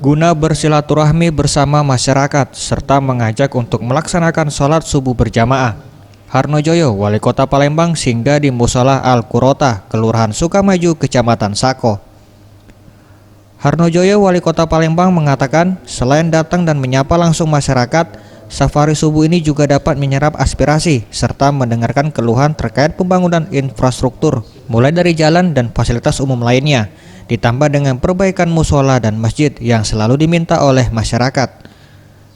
guna bersilaturahmi bersama masyarakat serta mengajak untuk melaksanakan sholat subuh berjamaah. Harnojoyo, Wali Kota Palembang, singgah di Musola Al-Qurota, Kelurahan Sukamaju, Kecamatan Sako. Harnojoyo, Wali Kota Palembang, mengatakan selain datang dan menyapa langsung masyarakat, safari subuh ini juga dapat menyerap aspirasi serta mendengarkan keluhan terkait pembangunan infrastruktur, mulai dari jalan dan fasilitas umum lainnya, ditambah dengan perbaikan musola dan masjid yang selalu diminta oleh masyarakat.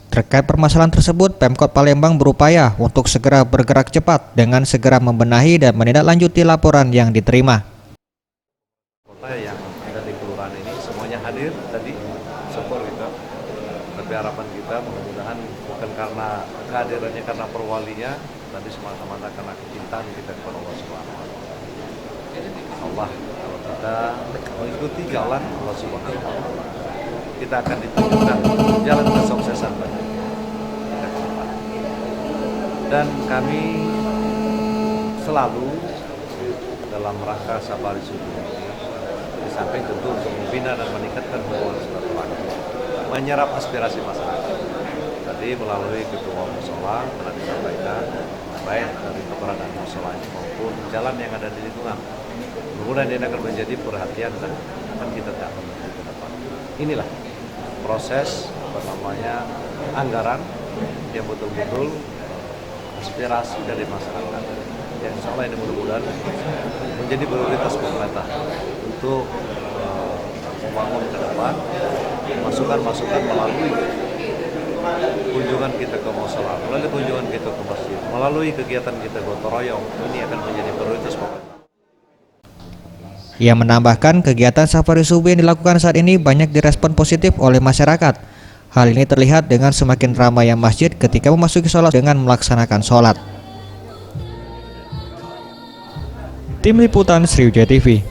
Terkait permasalahan tersebut, Pemkot Palembang berupaya untuk segera bergerak cepat dengan segera membenahi dan menindaklanjuti laporan yang diterima. Kota yang ada di kelurahan ini semuanya hadir tadi support kita, tapi harapan kita mudah-mudahan bukan karena kehadirannya, karena perwalinya, tapi semata-mata karena kecintaan kita kepada Allah Subhanahu wa Ta'ala. Allah, kalau kita mengikuti jalan Allah Subhanahu wa Ta'ala, kita akan ditunjukkan jalan kesuksesan bagi kita ke depan. Dan kami selalu dalam rangka safari subuh ini, di samping tentu untuk membina dan meningkatkan hubungan silaturahmi, menyerap aspirasi masyarakat. Tadi melalui ketua musola telah disampaikan baik dari keberadaan musola maupun jalan yang ada di lingkungan. Kemudian ini akan menjadi perhatian dan akan kita akan ke depan. Inilah proses anggaran yang betul-betul aspirasi dari masyarakat. Yang insya Allah ini mudah-mudahan menjadi prioritas pemerintah untuk membangun ke depan, masukan-masukan melalui kunjungan kita ke musola, melalui kunjungan kita ke masjid, melalui kegiatan kita gotong royong, ini akan menjadi prioritas pemerintah. Ia menambahkan kegiatan safari subuh yang dilakukan saat ini banyak direspon positif oleh masyarakat. Hal ini terlihat dengan semakin ramainya masjid ketika memasuki sholat dengan melaksanakan sholat. Tim Liputan Sriwijaya TV.